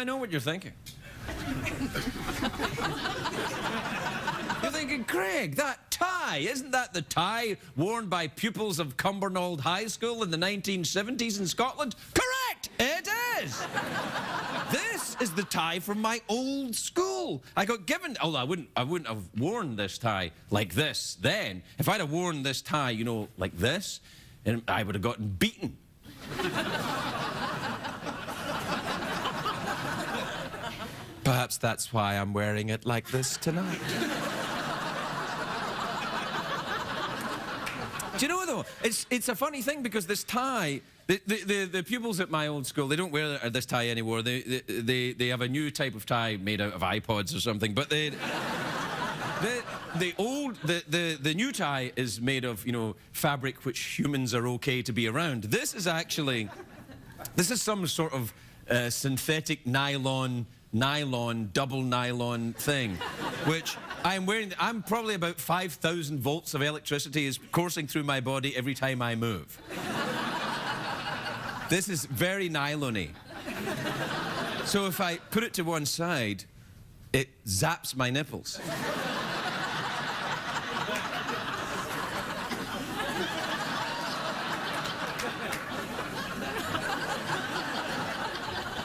I know what you're thinking. You're thinking, Craig, that tie, isn't that the tie worn by pupils of Cumbernauld High School in the 1970s in Scotland? Correct! It is! This is the tie from my old school. I got given, although I wouldn't have worn this tie like this then. If I'd have worn this tie, you know, like this, and I would have gotten beaten. Perhaps that's why I'm wearing it like this tonight. Do you know, though, it's a funny thing because this tie, the pupils at my old school, they don't wear this tie anymore. They have a new type of tie made out of iPods or something, but the new tie is made of, you know, fabric which humans are okay to be around. This is some sort of synthetic nylon, double nylon thing, which I'm wearing. I'm probably about 5,000 volts of electricity is coursing through my body every time I move. This is very nylon-y. So if I put it to one side, it zaps my nipples.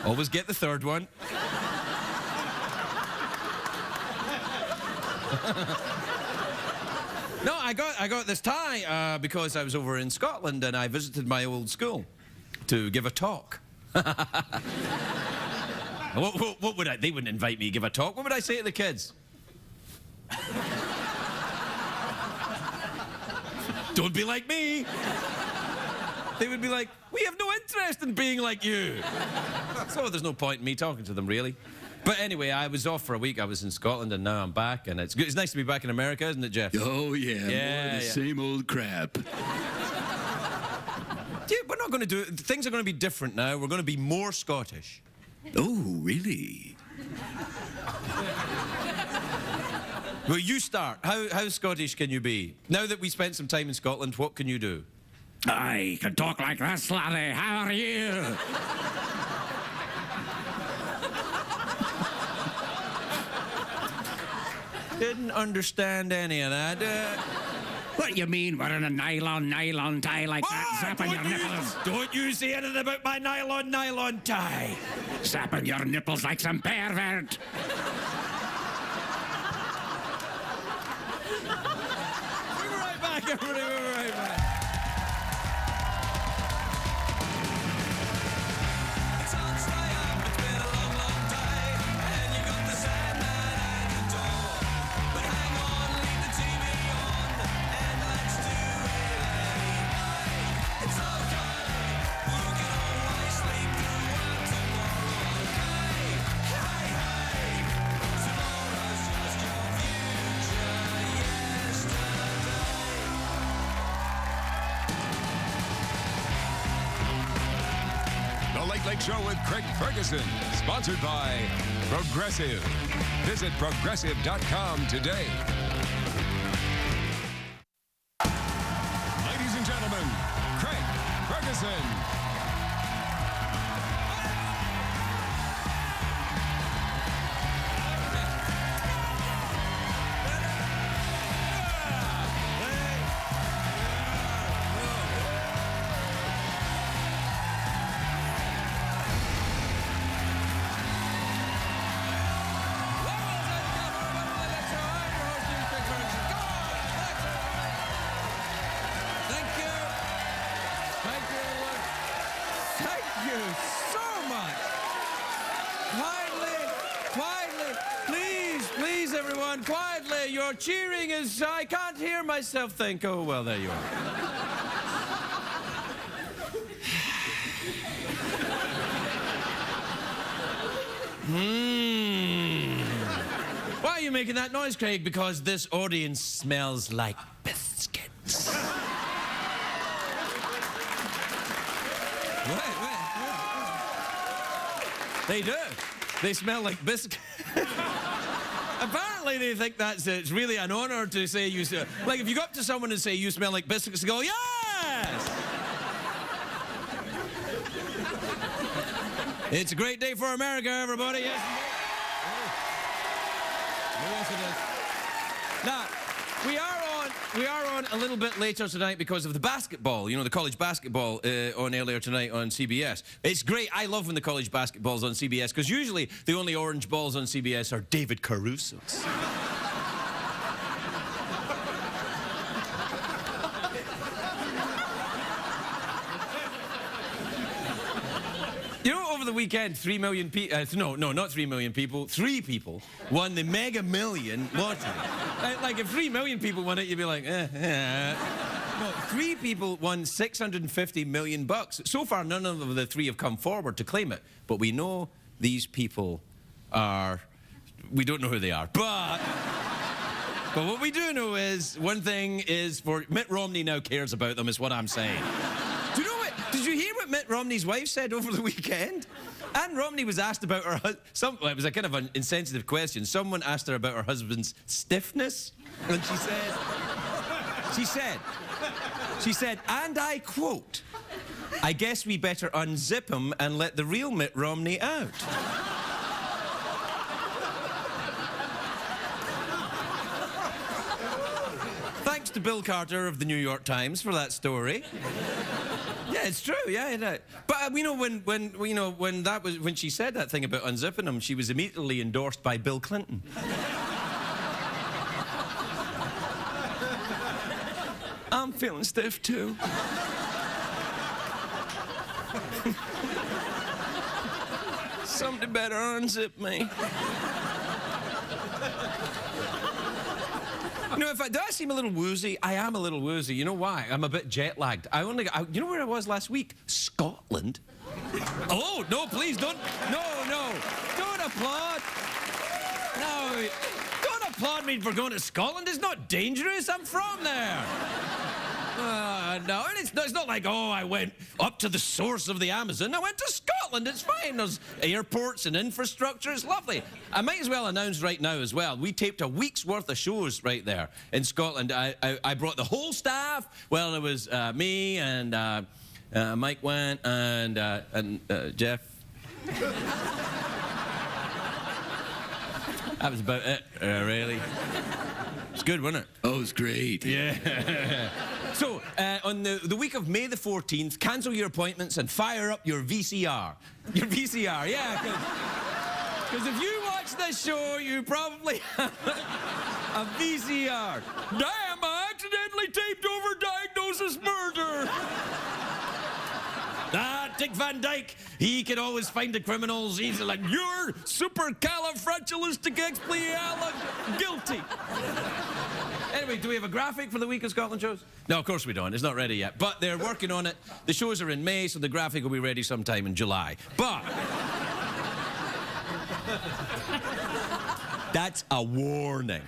Always get the third one. No, I got this tie because I was over in Scotland and I visited my old school to give a talk. What would I? They wouldn't invite me to give a talk. What would I say to the kids? Don't be like me. They would be like, we have no interest in being like you. So there's no point in me talking to them, really. But anyway, I was off for a week. I was in Scotland, and now I'm back, and it's good. It's nice to be back in America, isn't it, Jeff? Oh, yeah. More of the same old crap. Yeah, we're not going to do it. Things are going to be different now. We're going to be more Scottish. Oh, really? Well, you start. How Scottish can you be? Now that we spent some time in Scotland, what can you do? I can talk like this, laddie. How are you? Didn't understand any of that. What you mean wearing a nylon tie like that, zapping your nipples? Don't you say anything about my nylon tie. Zapping your nipples like some pervert. We'll be right back, everybody. We'll be right back. Late Show with Craig Ferguson, sponsored by Progressive. Visit progressive.com today. Ladies and gentlemen, Craig Ferguson. Quietly, your cheering is... I can't hear myself think. Oh, well, there you are. Why are you making that noise, Craig? Because this audience smells like biscuits. Wait. They do. They smell like biscuits. Apparently they think it's really an honor to say you... Like, if you go up to someone and say, you smell like biscuits, they go, yes! It's a great day for America, everybody. Yes, yes, it is. Now, we are on a little bit later tonight because of the basketball. You know, the college basketball on earlier tonight on CBS. It's great. I love when the college basketball's on CBS because usually the only orange balls on CBS are David Caruso's. You know, over the weekend, 3 million people, no, not 3 million people, 3 people won the Mega Million lottery. Like, if 3 million people won it, you'd be like, No, 3 people won $650 million bucks. So far, none of the 3 have come forward to claim it. But we know these people are, we don't know who they are. But what we do know is, one thing is, for Mitt Romney now cares about them, is what I'm saying. Do you know what? Did you hear what Mitt Romney's wife said over the weekend? Ann Romney was asked about her husband. Well, it was a kind of an insensitive question. Someone asked her about her husband's stiffness, and she said, and I quote, "I guess we better unzip him and let the real Mitt Romney out." Thanks to Bill Carter of the New York Times for that story. Yeah, it's true. Yeah, yeah. But you know, when she said that thing about unzipping him, she was immediately endorsed by Bill Clinton. I'm feeling stiff too. Somebody better unzip me. You know, do I seem a little woozy? I am a little woozy. You know why? I'm a bit jet lagged. You know where I was last week? Scotland. Oh, no, please don't. No. Don't applaud. No. Don't applaud me for going to Scotland. It's not dangerous. I'm from there. No, and it's not like, oh, I went up to the source of the Amazon. I went to Scotland. It's fine. There's airports and infrastructure. It's lovely. I might as well announce right now as well. We taped a week's worth of shows right there in Scotland. I brought the whole staff. Well, it was me and Mike went and Jeff. That was about it, really. It's good, wasn't it? Oh, it's great. Yeah. So, on the week of May the 14th, cancel your appointments and fire up your VCR. Your VCR, yeah, because if you watch this show, you probably have a VCR. Damn, I accidentally taped over Diagnosis Murder. Dick Van Dyke, he can always find the criminals. He's like, you're supercalifragilisticexpialidocious guilty. Anyway, do we have a graphic for the week of Scotland shows? No, of course we don't. It's not ready yet. But they're working on it. The shows are in May, so the graphic will be ready sometime in July. But that's a warning.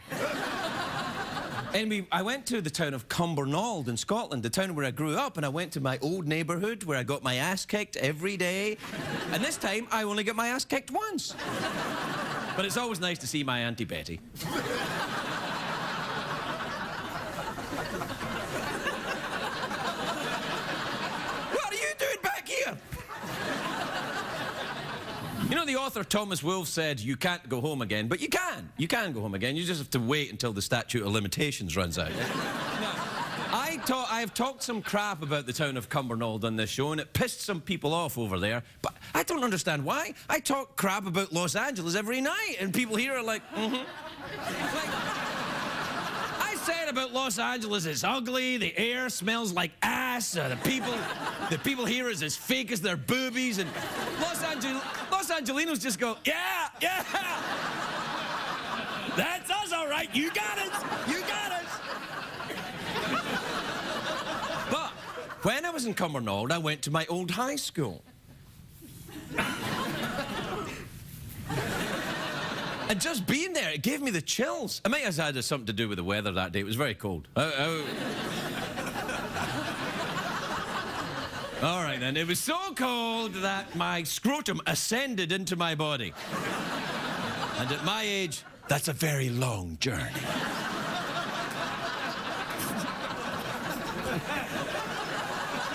And I went to the town of Cumbernauld in Scotland, the town where I grew up, and I went to my old neighbourhood where I got my ass kicked every day. And this time, I only got my ass kicked once. But it's always nice to see my Auntie Betty. What are you doing back here? You know, the author Thomas Wolfe said you can't go home again, but you can. You can go home again. You just have to wait until the statute of limitations runs out. Now, I have talked some crap about the town of Cumbernauld on this show, and it pissed some people off over there, but I don't understand why. I talk crap about Los Angeles every night, and people here are like, Like, I said about Los Angeles, it's ugly, the air smells like ass, the people here is as fake as their boobies, and Los Angelinos just go, yeah. That's us, all right. You got it. But when I was in Cumbernauld, I went to my old high school. And just being there, it gave me the chills. I might have had something to do with the weather that day. It was very cold. All right, then. It was so cold that my scrotum ascended into my body. And at my age, that's a very long journey.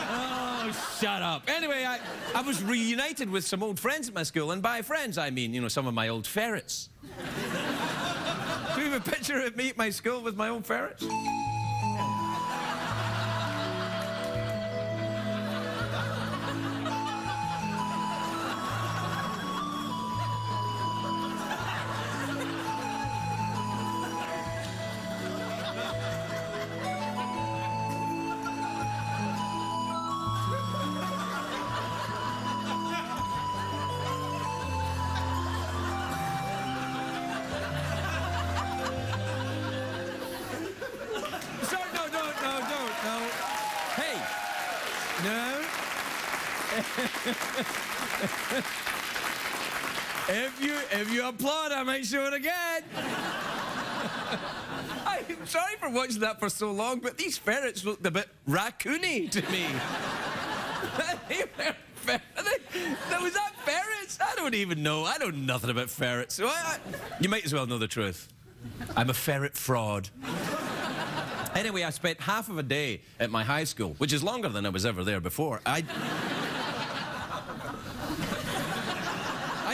Oh, Oh, shut up. Anyway, I was reunited with some old friends at my school, and by friends, I mean, you know, some of my old ferrets. Do you have a picture of me at my school with my old ferrets? No. If you applaud, I might show it again. I'm sorry for watching that for so long, but these ferrets looked a bit raccoony to me. Was that ferrets? I don't even know. I know nothing about ferrets. So you might as well know the truth. I'm a ferret fraud. Anyway, I spent half of a day at my high school, which is longer than I was ever there before. I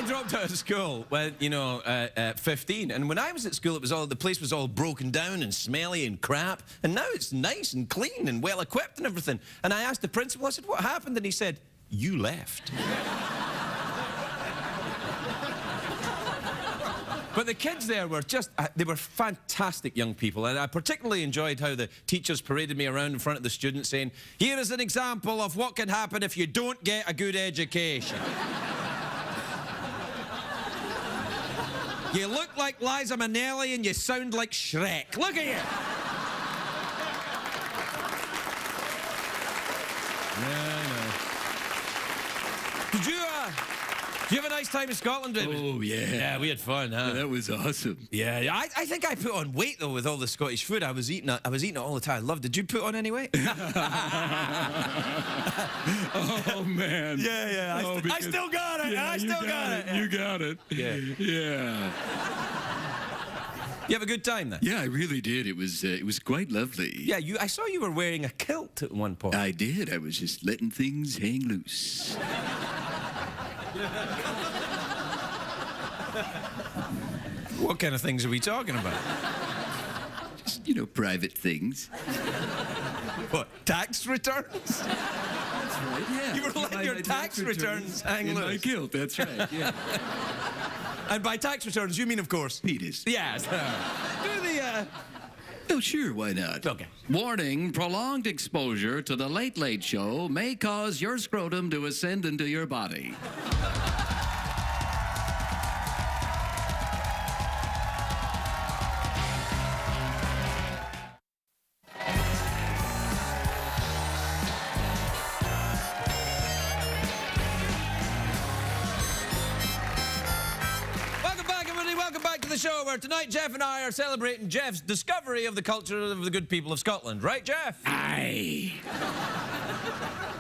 dropped out of school when, you know, at 15. And when I was at school, the place was all broken down and smelly and crap. And now it's nice and clean and well equipped and everything. And I asked the principal, I said, what happened? And he said, you left. But the kids there were they were fantastic young people. And I particularly enjoyed how the teachers paraded me around in front of the students saying, here is an example of what can happen if you don't get a good education. You look like Liza Minnelli and you sound like Shrek. Look at you. Yeah, I know. Did you have a nice time in Scotland? Oh, yeah. Yeah, we had fun, huh? Yeah, that was awesome. Yeah, I think I put on weight, though, with all the Scottish food. I was eating it all the time. Did you put on any weight? Oh, man. Yeah. I still got it. Yeah, I still got it. You got it. Yeah. You have a good time, then? Yeah, I really did. It was quite lovely. Yeah, I saw you were wearing a kilt at one point. I did. I was just letting things hang loose. What kind of things are we talking about? Just, you know, private things. What, tax returns? That's right, yeah. You were letting your tax returns hang in loose. my kilt, that's right, yeah. And by tax returns, you mean, of course... Penis. Yes. Oh, sure, why not? Okay. Warning, prolonged exposure to the Late Late Show may cause your scrotum to ascend into your body. The show where tonight Jeff and I are celebrating Jeff's discovery of the culture of the good people of Scotland. Right, Jeff? Aye.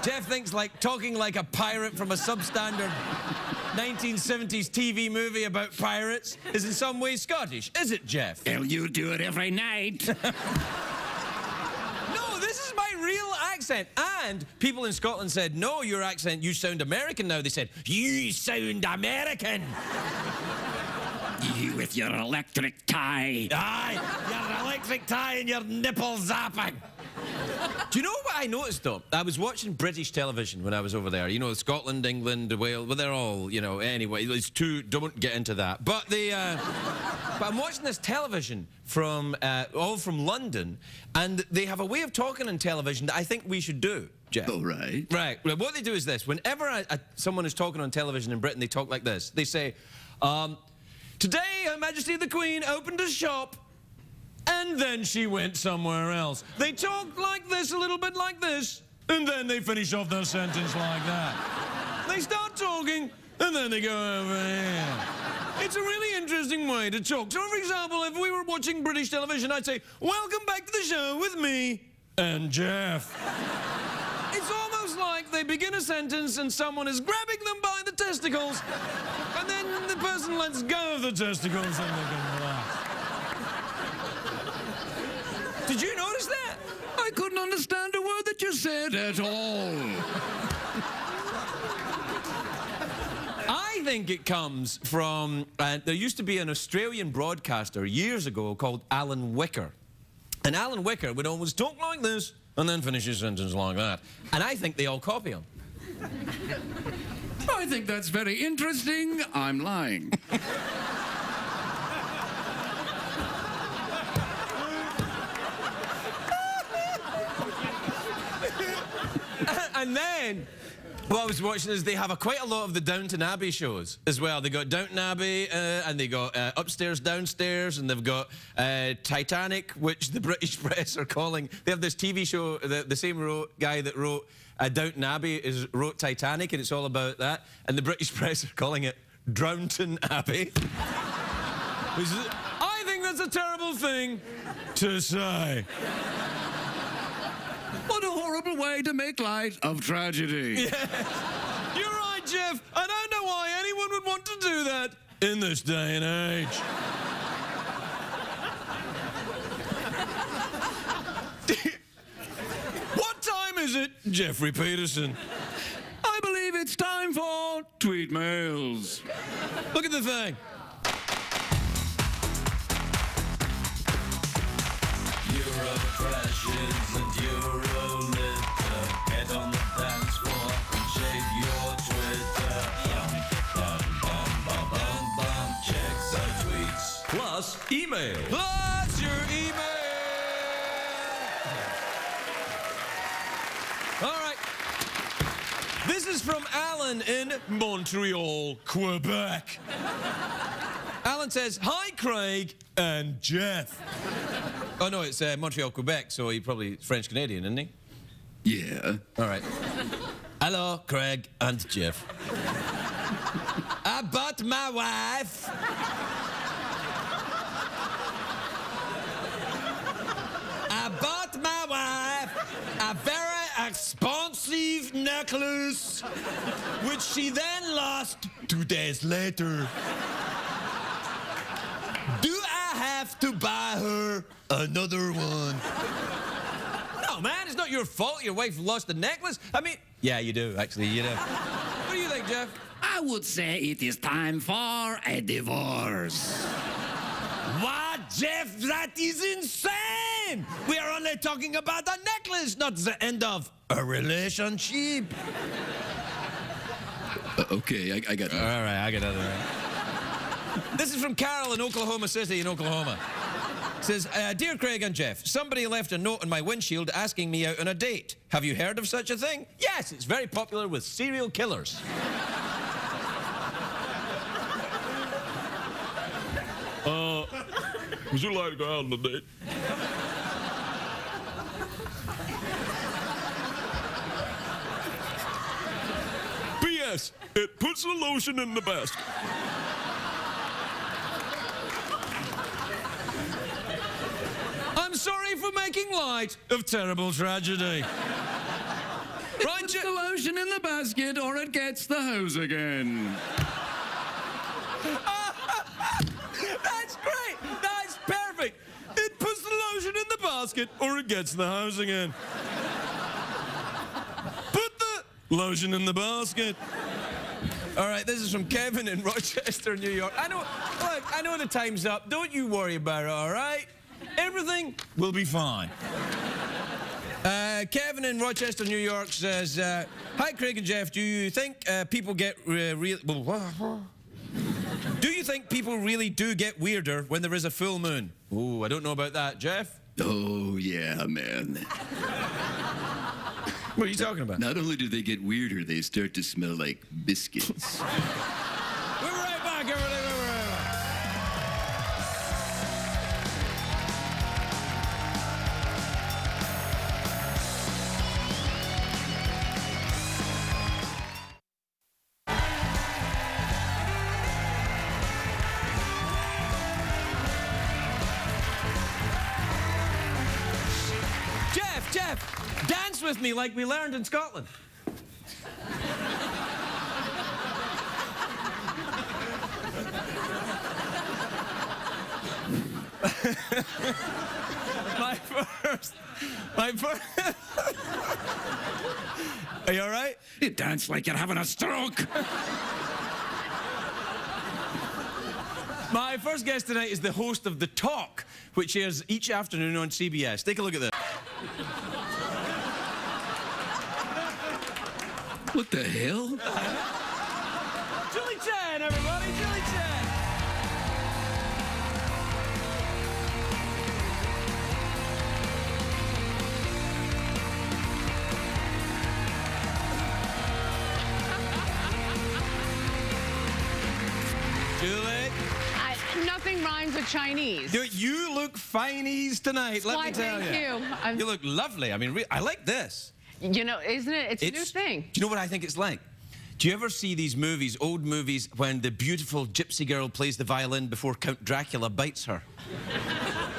Jeff thinks talking like a pirate from a substandard 1970s TV movie about pirates is in some way Scottish. Is it, Jeff? Well, you do it every night. No, this is my real accent. And people in Scotland said, no, your accent, you sound American now. They said, you sound American. You with your electric tie. Aye, your electric tie and your nipple zapping. Do you know what I noticed, though? I was watching British television when I was over there. You know, Scotland, England, Wales, well, they're all, you know, anyway, it's too, don't get into that. But but I'm watching this television all from London, and they have a way of talking on television that I think we should do, Jeff. All right. Right. Well, what they do is this. Whenever someone is talking on television in Britain, they talk like this. They say, today, Her Majesty the Queen opened a shop, and then she went somewhere else. They talk like this, a little bit like this, and then they finish off their sentence like that. They start talking, and then they go over here. It's a really interesting way to talk. So, for example, if we were watching British television, I'd say, welcome back to the show with me and Jeff. It's almost like they begin a sentence and someone is grabbing them by the testicles, and then the person lets go of the testicles and they can relax. Did you notice that? I couldn't understand a word that you said at all. think it comes from, there used to be an Australian broadcaster years ago called Alan Wicker. And Alan Wicker would always talk like this and then finish his sentence like that. And I think they all copy him. I think that's very interesting. I'm lying. And then, what I was watching is they have quite a lot of the Downton Abbey shows as well. They got Downton Abbey, and they got Upstairs, Downstairs, and they've got Titanic, which the British press are calling. They have this TV show, the same guy that wrote Downton Abbey wrote Titanic, and it's all about that. And the British press are calling it Drownton Abbey. I think that's a terrible thing to say. What a horrible way to make light of tragedy. Yeah. You're right, Jeff. I don't know why anyone would want to do that in this day and age. What time is it, Jeffrey Peterson? I believe it's time for tweet mails. Look at the thing. Euro crashes and Euro litter. Get on the dance floor and shake your Twitter. Bum, bum, bum, bum, bum. Check the tweets. Plus email. Plus your email. All right. This is from Alan in Montreal, Quebec. Alan says, "Hi, Craig and Jeff." Oh, no, it's Montreal, Quebec, so he's probably French-Canadian, isn't he? Yeah. All right. Hello, Craig and Jeff. I bought my wife a very expensive necklace, which she then lost 2 days later. Do I have to buy her another one? No, man, it's not your fault your wife lost the necklace. I mean, yeah, you do, actually, you do. What do you think, Jeff? I would say it is time for a divorce. What, Jeff? That is insane! We are only talking about a necklace, not the end of a relationship. Okay, I got that. All right, I got another. This is from Carol in Oklahoma City in Oklahoma. It says, "Dear Craig and Jeff, somebody left a note on my windshield asking me out on a date. Have you heard of such a thing? Yes, it's very popular with serial killers." Would you like to go out on a date? P.S. It puts the lotion in the basket. I'm sorry for making light of terrible tragedy. Right, Puts the lotion in the basket or it gets the hose again. That's great. That's perfect. It puts the lotion in the basket or it gets the house again. Put the lotion in the basket. All right, this is from Kevin in Rochester, New York. Look, I know the time's up. Don't you worry about it, all right? Everything will be fine. Kevin in Rochester, New York says, "Hi, Craig and Jeff. Do you think people get Do you think people really do get weirder when there is a full moon?" Ooh, I don't know about that, Jeff. Oh, yeah, man. What are you talking about? Not only do they get weirder, they start to smell like biscuits. We're right back, everybody. We're right back. Jeff, dance with me like we learned in Scotland. my first. Are you all right? You dance like you're having a stroke. My first guest tonight is the host of The Talk, which airs each afternoon on CBS. Take a look at this. What the hell? Julie Chen, everybody, Julie Chen. Julie. Nothing rhymes with Chinese. You look finies tonight, let me tell thank you. You look lovely. I mean, I like this. You know, isn't it? It's a new thing. Do you know what I think it's like? Do you ever see these movies, old movies, when the beautiful gypsy girl plays the violin before Count Dracula bites her?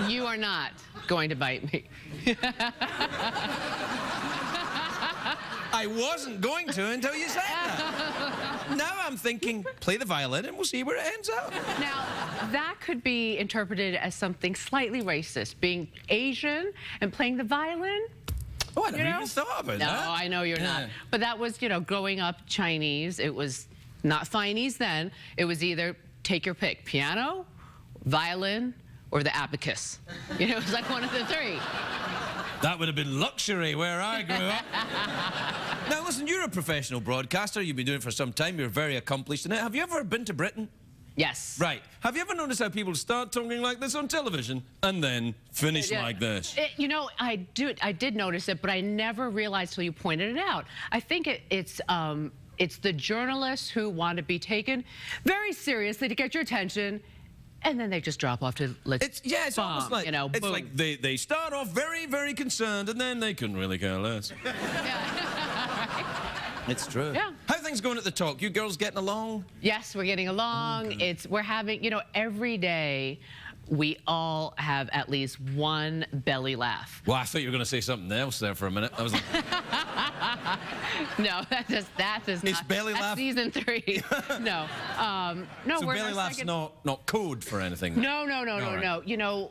You are not going to bite me. I wasn't going to until you said that. Now I'm thinking, play the violin and we'll see where it ends up. Now, that could be interpreted as something slightly racist. Being Asian and playing the violin. Oh, I never even thought about that. No, I know you're not. But that was, you know, growing up Chinese. It was not Chinese then. It was either take your pick, piano, violin, or the abacus. You know, it was like one of the three. That would have been luxury where I grew up. Now, listen, you're a professional broadcaster. You've been doing it for some time. You're very accomplished in it. Have you ever been to Britain? Yes. Right. Have you ever noticed how people start talking like this on television and then finish like this? You know, I did notice it, but I never realized till you pointed it out. I think it's the journalists who want to be taken very seriously to get your attention, and then they just drop off to It's almost like, you know, it's boom. like they start off very, very concerned, and then they couldn't really care less. It's true. Yeah. How are things going at The Talk? You girls getting along? Yes, we're getting along. We're having, you know, every day we all have at least one belly laugh. Well, I thought you were going to say something else there for a minute. I was like, No, that does it's not. belly That's laugh. season 3. No, no. So we're in belly our laugh's second... not code for anything. No. right. You know,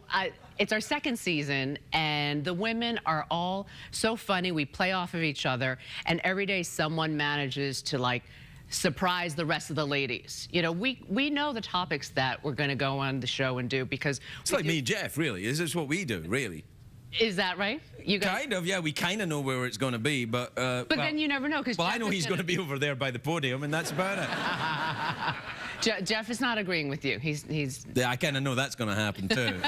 it's our second season, and the women are all so funny. We play off of each other, and every day someone manages to, like, surprise the rest of the ladies. You know, we know the topics that we're going to go on the show and do because... It's like me and Jeff, really. This is what we do, really. Is that right? You guys... Kind of, yeah. We kind of know where it's going to be, but... But then you never know, because... Well, I know he's going to be over there by the podium, and that's about it. Jeff is not agreeing with you. He's... Yeah, I kind of know that's going to happen, too.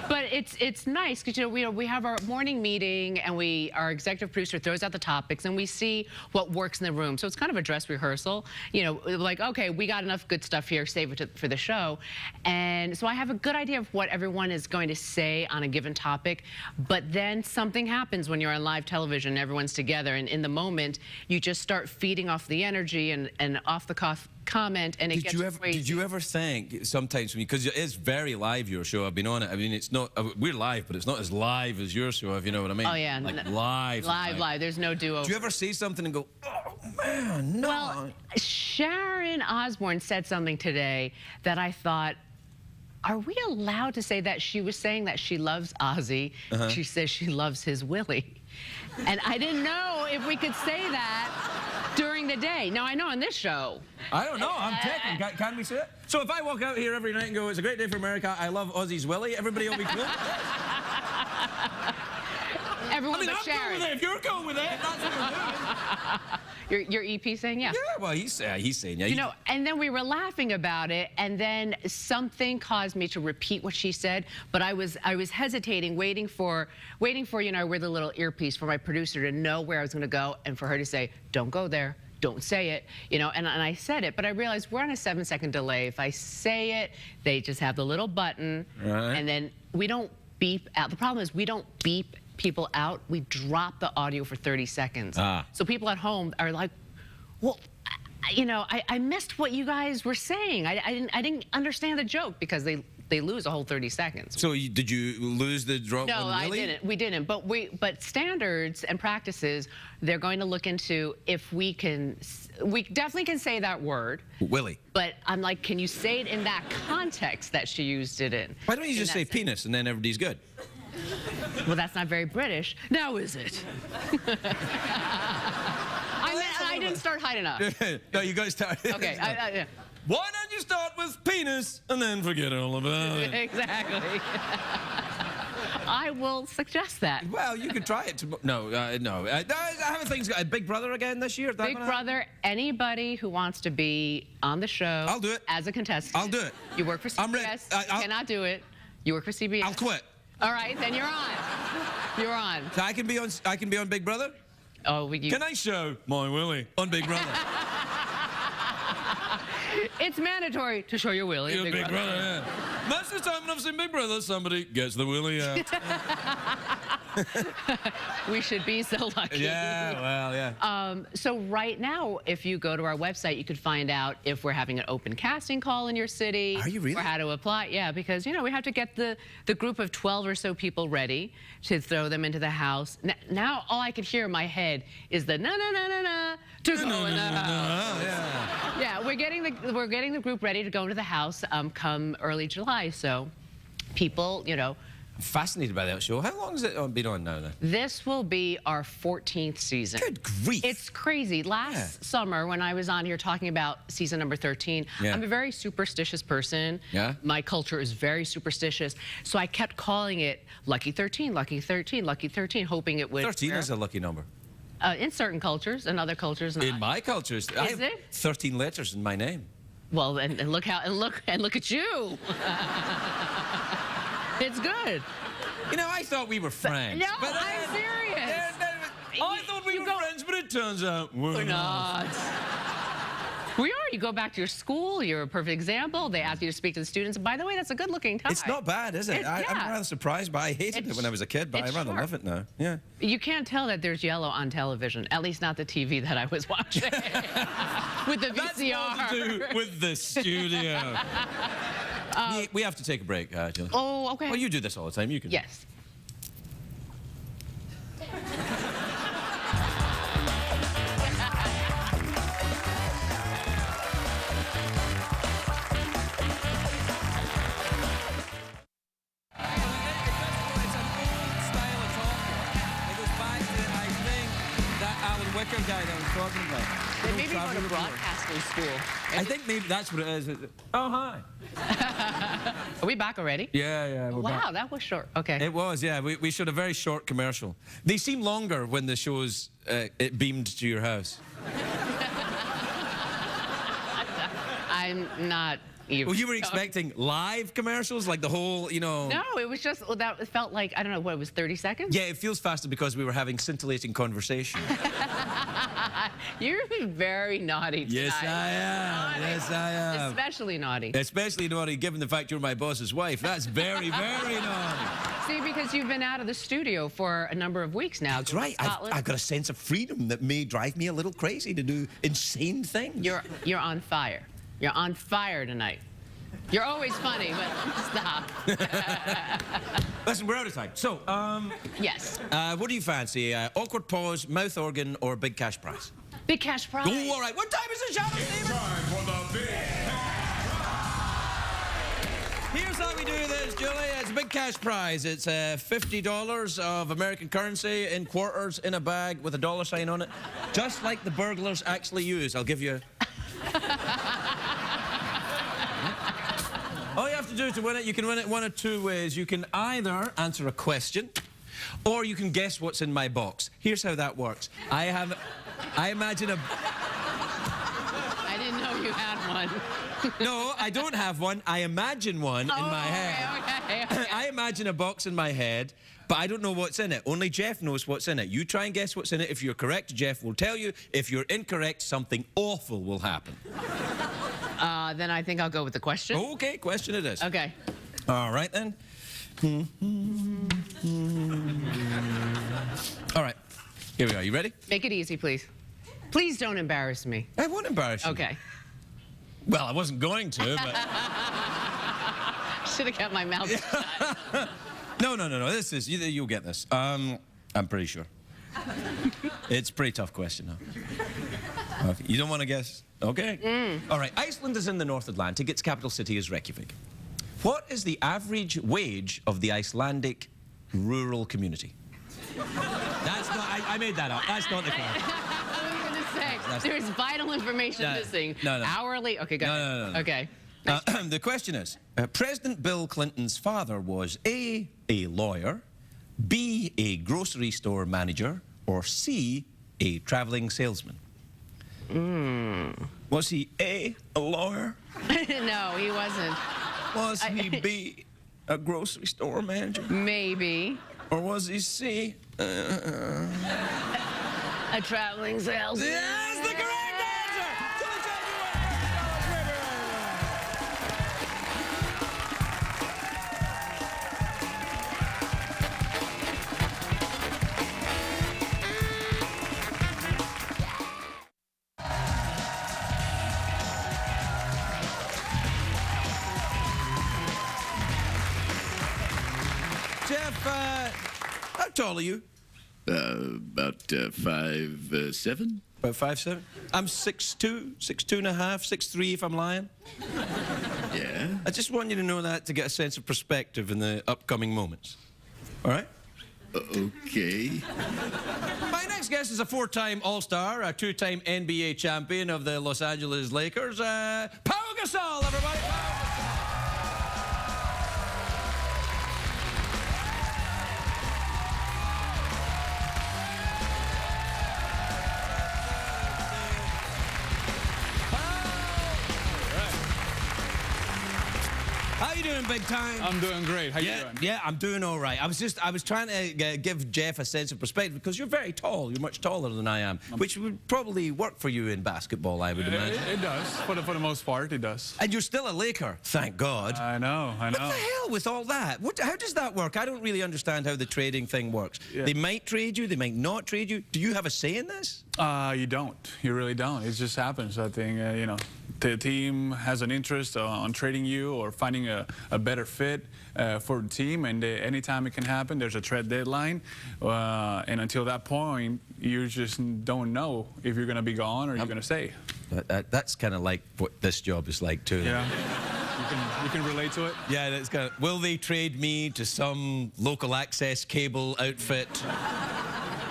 But it's nice because, you know, we have our morning meeting, and our executive producer throws out the topics, and we see what works in the room. So it's kind of a dress rehearsal. You know, like, okay, we got enough good stuff here, save it for the show. And so I have a good idea of what everyone is going to say on a given topic. But then something happens when you're on live television and everyone's together, and in the moment, you just start feeding off the energy and off the cuff comment, and it gets crazy. Did you ever think sometimes, because it is very live, your show, I've been on it, I mean, it's not, we're live, but it's not as live as your show, if you know what I mean. Oh, yeah. Like live. Live. There's no do-over. Do you ever say something and go, oh, man, no. Well, Sharon Osbourne said something today that I thought, are we allowed to say that? She was saying that she loves Ozzy. She says she loves his Willie. And I didn't know if we could say that during the day. Now, I know on this show. I don't know. I'm checking. Can we say it? So if I walk out here every night and go, it's a great day for America, I love Ozzy's Willie, everybody will be cool? Everyone I mean, but I'm Sharon. cool with it. If you're cool with it, that's what we're doing. Your EP saying yeah. Yeah, well, he's saying yeah. You know, and then we were laughing about it, and then something caused me to repeat what she said, but I was hesitating, waiting for, you know, I wear the little earpiece for my producer to know where I was going to go, and for her to say, don't go there, don't say it, you know, and I said it, but I realized we're on a 7-second delay. If I say it, they just have the little button, and then we don't beep out. The problem is we don't beep people out, we drop the audio for 30 seconds. So people at home are like, well, you know, I missed what you guys were saying. I didn't understand the joke because they lose a whole 30 seconons. So did you lose the drop? No, one, really? I didn't. We didn't. But standards and practices, they're going to look into if we definitely can say that word. Willie. But I'm like, can you say it in that context that she used it in? Why don't you just say penis and then everybody's good? Well, that's not very British. Now is it? I didn't start high enough. No, you got to start. Okay. Why don't you start with penis and then forget all about it? Exactly. I will suggest that. Well, you could try it. No. I haven't things. Big Brother again this year. Is that Big gonna Brother, anybody who wants to be on the show. I'll do it. As a contestant. I'll do it. You work for CBS. I'm ready. You cannot do it. You work for CBS. I'll quit. All right, then you're on. You're on. So I can be on. I can be on Big Brother. Oh, Can I show my willy on Big Brother? It's mandatory to show your willy. You're Big Brother, yeah. Most of the time when I've seen Big Brother, somebody gets the willy out. We should be so lucky. Yeah, well, yeah. So right now, if you go to our website, you could find out if we're having an open casting call in your city. Are you really? Or how to apply. Yeah, because, you know, we have to get the group of 12 or so people ready to throw them into the house. Now all I can hear in my head is the na-na-na-na-na to go in the house. Yeah. Yeah, we're getting the group ready to go into the house come early July. So people, you know, I'm fascinated by that show. How long has it been on now? this will be our 14th season. Good grief. It's crazy. Last summer, when I was on here talking about season number 13, Yeah. I'm a very superstitious person. Yeah. My culture is very superstitious. So I kept calling it Lucky 13, Lucky 13, Lucky 13, hoping it would. 13 is a lucky number. In certain cultures, and other cultures not. In my cultures, I have it? 13 letters in my name. Well, and look how and look at you. It's good. You know, I thought we were friends. No, but I'm serious. I thought we were friends, but it turns out we're not. We are. You go back to your school. You're a perfect example. They ask you to speak to the students. By the way, that's a good-looking tie. It's not bad, is it? I'm yeah. rather surprised, but I hated it when I was a kid, but I It's rather sharp. love it now. Yeah. You can't tell that there's yellow on television. At least not the TV that I was watching with the That's VCR. more to do with the studio. We have to take a break, Julie. Oh, okay. Well, you do this all the time. You can. Yes. Wicker guy that I was talking about. They maybe go to broadcasting school. I think maybe that's what it is. Oh, hi. Are we back already? Yeah, we're Wow, back. that was short. Okay. It was, yeah. We showed a very short commercial. They seem longer when the show's it beamed to your house. I'm not even. Well, you were expecting live commercials, like the whole, you know. No, it was just that. It felt like, I don't know, what, it was 30 seconds? Yeah, it feels faster because we were having scintillating conversation. You're very naughty tonight. Yes, I am. Naughty. Yes, I am. Especially naughty. Especially naughty, given the fact you're my boss's wife. That's very, very naughty. See, because you've been out of the studio for a number of weeks now. That's right. I've got a sense of freedom that may drive me a little crazy to do insane things. You're on fire. You're on fire tonight. You're always funny, but stop. Listen, we're out of time. So, Yes. what do you fancy? Awkward pause, mouth organ, or big cash prize? Big cash prize. Oh, all right. What time is the show, Stephen? Time for the big Here's how we do this, Julie. It's a big cash prize. It's $50 of American currency in quarters in a bag with a dollar sign on it, just like the burglars actually use. I'll give you. All you have to do to win it, you can win it one of two ways. You can either answer a question, or you can guess what's in my box. Here's how that works. I imagine a... I didn't know you had one. No, I don't have one. I imagine one in my head. Okay. I imagine a box in my head, but I don't know what's in it. Only Jeff knows what's in it. You try and guess what's in it. If you're correct, Jeff will tell you. If you're incorrect, something awful will happen. Then I think I'll go with the question. Okay, question it is. Okay. All right, then. All right. Here we go. You ready? Make it easy, please. Please don't embarrass me. I won't embarrass you. Okay. Well, I wasn't going to, but... Should have kept my mouth shut. No. This is... You'll get this. I'm pretty sure. It's a pretty tough question, though. Okay. You don't want to guess? Okay. All right. Iceland is in the North Atlantic. Its capital city is Reykjavik. What is the average wage of the Icelandic rural community? That's not... I made that up. That's not the question. I was going to say, There's vital information No, missing. no. Hourly? Okay, go ahead. No. Okay. The question is, President Bill Clinton's father was A, lawyer, B, a grocery store manager, or C, a traveling salesman? Was he A, a lawyer? No, he wasn't. Was he B, a grocery store manager? Maybe. Or was he C? A traveling salesman. That's the correct answer! Julie Chen, you Jeff, how tall are you? About 5'7". About 5'7". I'm 6'2", 6'2 and a half, 6'3 if I'm lying. Yeah. I just want you to know that to get a sense of perspective in the upcoming moments. All right? Okay. My next guest is a 4-time All-Star, a 2-time NBA champion of the Los Angeles Lakers, Pau Gasol, everybody. How you doing, big time? I'm doing great. How you Yeah, doing? yeah, I'm doing all right. I was trying to give Jeff a sense of perspective because you're very tall. You're much taller than I am, which would probably work for you in basketball, I would imagine. It does. For the most part, it does. And you're still a Laker, thank God. I know. What the hell with all that? How does that work? I don't really understand how the trading thing works. Yeah. They might trade you, they might not trade you. Do you have a say in this? You don't. You really don't. It just happens. I think, the team has an interest on trading you or finding a better fit for the team, and anytime it can happen, there's a trade deadline, and until that point, you just don't know if you're going to be gone or you're going to stay. That's kind of like what this job is like too. Yeah. You can relate to it? Yeah, that's kind of, will they trade me to some local access cable outfit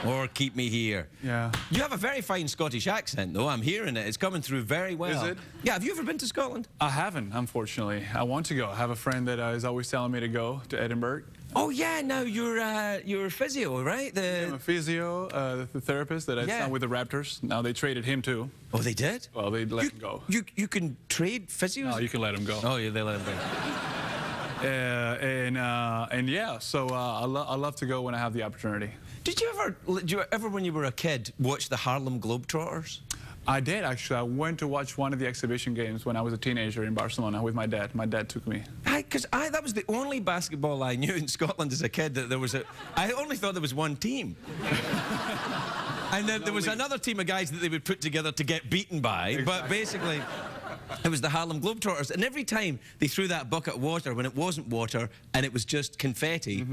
or keep me here? Yeah. You have a very fine Scottish accent, though. I'm hearing it. It's coming through very well. Is it? Yeah, have you ever been to Scotland? I haven't, unfortunately. I want to go. I have a friend that is always telling me to go to Edinburgh. Oh, yeah, no, you're physio, right? I'm a physio, the therapist that I signed with the Raptors. Now they traded him too. Oh, they did? Well, they let him go. You can trade physios? No, you can let him go. Oh, yeah, they let him go. And yeah, so I love to go when I have the opportunity. Did you ever, when you were a kid, watch the Harlem Globetrotters? I did, actually. I went to watch one of the exhibition games when I was a teenager in Barcelona with my dad. My dad took me. Because that was the only basketball I knew in Scotland as a kid, that there was I only thought there was one team. And then there was another team of guys that they would put together to get beaten by. Exactly. But basically, it was the Harlem Globetrotters. And every time they threw that bucket of water when it wasn't water and it was just confetti,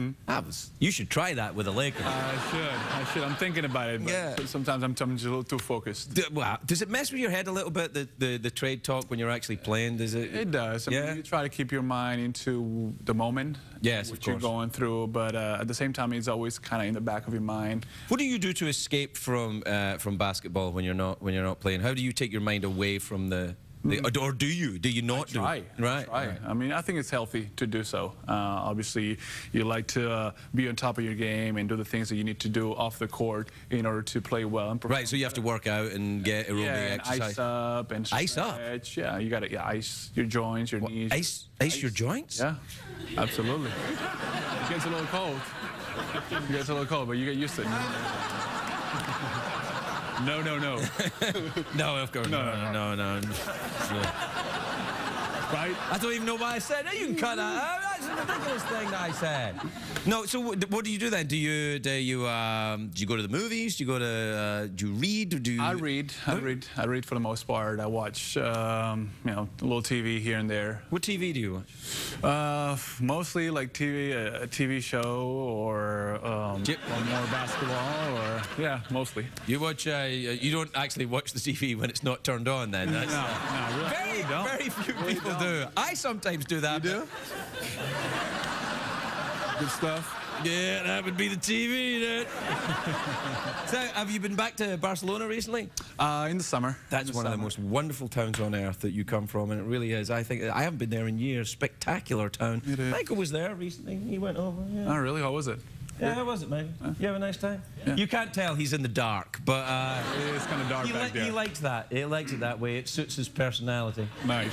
you should try that with the Lakers. I should. I'm thinking about it, but Yeah. sometimes I'm just a little too focused. Wow. Does it mess with your head a little bit, the trade talk when you're actually playing? Does it? It does. I mean, you try to keep your mind into the moment. Yes, what of you're course. going through, but at the same time, it's always kind of in the back of your mind. What do you do to escape from basketball when you're not playing? How do you take your mind away from or do you not do it? Right. I mean, I think it's healthy to do so. Obviously, you like to be on top of your game and do the things that you need to do off the court in order to play well. And Right, so you have to work out and get aerobic and exercise. ice up and stretch. Ice up? Yeah, you got to ice your joints, your knees. Ice your joints? Yeah, absolutely. It gets a little cold. It gets a little cold, but you get used to it. No. No, of course. No. Right? I don't even know why I said it. You can cut that out. That's a ridiculous thing that I said. No, so what do you do then? Do you go to the movies? Do you read? I read for the most part. I watch, a little TV here and there. What TV do you watch? Mostly like a TV show or more basketball or mostly. You watch. You don't actually watch the TV when it's not turned on. Then that's, No, really. very few people do. I sometimes do that. You do? Good stuff. Yeah, that would be the TV, then. So, have you been back to Barcelona recently? In the summer. That's In one of the summer. most wonderful towns on earth that you come from, and it really is. I think I haven't been there in years. Spectacular town. It is. Michael was there recently. He went over. Yeah. Oh, really? How was it? Yeah, how was it, mate? You have a nice time? Yeah. You can't tell he's in the dark, but It's kind of dark back there. he likes that. He likes it that way. It suits his personality. Nice.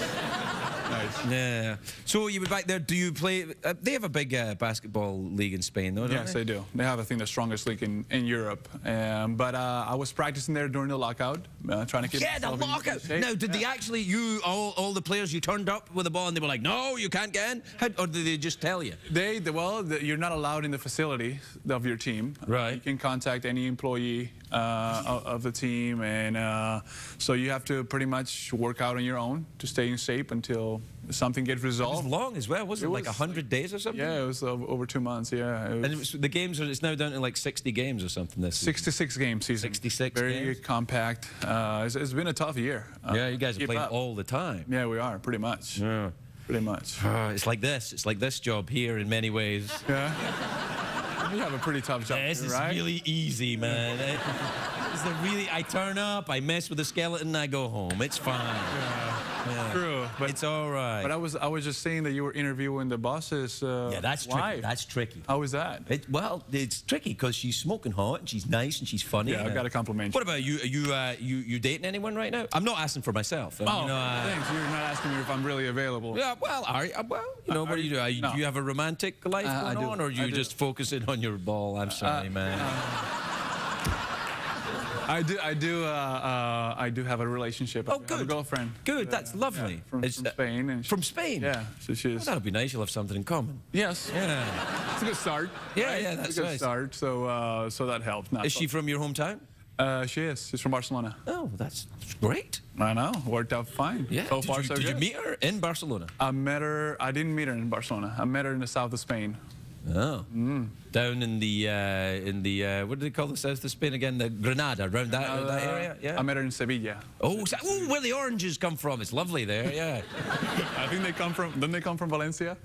Nice. Yeah. So you were back there. Do you play? They have a big basketball league in Spain, though, don't Yes, they do. They have, I think, the strongest league in Europe. But I was practicing there during the lockout, trying to keep Yeah, the myself in lockout. shape. Now, did they actually, all the players, you turned up with the ball and they were like, no, you can't get in? Or did they just tell you? You're not allowed in the facility of your team. Right. You can contact any employee of the team, and so you have to pretty much work out on your own to stay in shape until something gets It was resolved. long as well, wasn't it? Like was 100 days or something? Yeah, it was over 2 months. Yeah, And it was, the games, it's now down to like 60 games or something this season. 66 game season. 66 Very games. compact. It's been a tough year. Yeah, you guys are keep playing up. all the time. Yeah, we are pretty much. Yeah. Pretty much. It's like this. It's like this job here in many ways. Yeah. You have a pretty tough job, This is right? really easy, man. I turn up, I mess with the skeleton, and I go home. It's fine. Yeah. True, but It's all right. But I was just saying that you were interviewing the boss's Yeah, that's tricky. wife. That's tricky. How was that? Well, it's tricky because she's smoking hot and she's nice and she's funny. Yeah, I've got to compliment you. What about you? Are you dating anyone right now? I'm not asking for myself. Oh, thanks. You're not asking me if I'm really available. Yeah, well, what do you do? No. Do you have a romantic life I going do. on, or are you I do. just focusing on your ball? I'm sorry, man. I do have a relationship. Oh, I have good. a girlfriend. Good, that's lovely. From It's, Spain. And from Spain? Yeah, so she's. Well, that'll be nice. You'll have something in common. Yes. Yeah. It's a good start. Yeah, right? yeah, It's that's a good nice. start. So that helps. Is she from your hometown? She is. She's from Barcelona. Oh, that's great. I know. Worked out fine. Yeah. So far, so did you good. meet her in Barcelona? I met her. I didn't meet her in Barcelona. I met her in the south of Spain. Oh. Down in the what do they call the south of Spain again? The Granada, around that area. Yeah. I met her in Sevilla. Oh, where the oranges come from. It's lovely there. Yeah. I think they come from. Didn't they come from Valencia?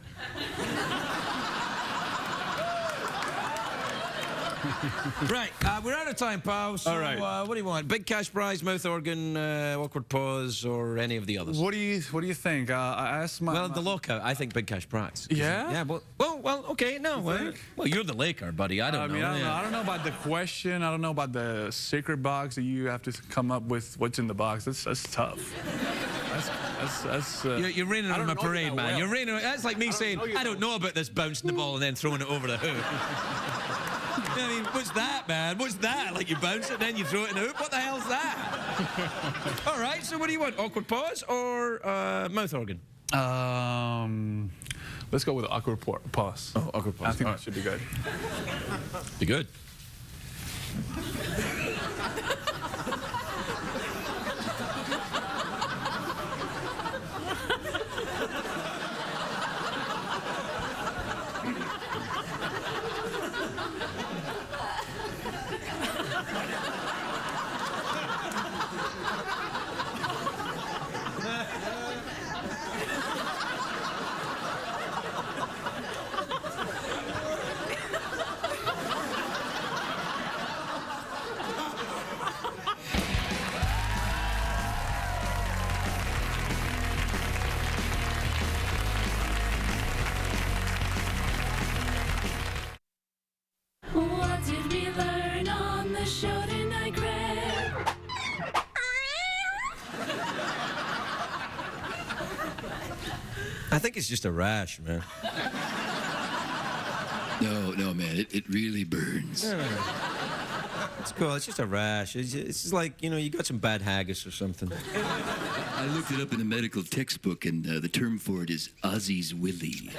Right. We're out of time, Pau. So, All right. what do you want? Big cash prize, mouth organ, awkward pause, or any of the others? What do you think? I asked my. Well, the lockout. I think big cash prize. Yeah? Yeah. Well. Okay. No. Well, you're the Laker, buddy. I don't know. I don't know. I don't know about the question. I don't know about the secret box that you have to come up with. What's in the box? That's tough. That's. You're raining I on don't my know you parade, that man. well. You're raining. That's like me saying, know you I don't know about this bouncing the ball and then throwing it over the hoop. I mean, what's that, man? What's that? Like you bounce it and then you throw it in the hoop? What the hell's that? All right, so what do you want? Awkward pause or mouth organ? Let's go with the awkward pause. Oh, awkward pause. I think All that should be good. Be good. What did we learn on the show tonight, Craig? I think it's just a rash, man. No, man, it really burns. It's cool. It's just a rash. It's just like, you got some bad haggis or something. I looked it up in the medical textbook, and the term for it is Ozzy's Willy.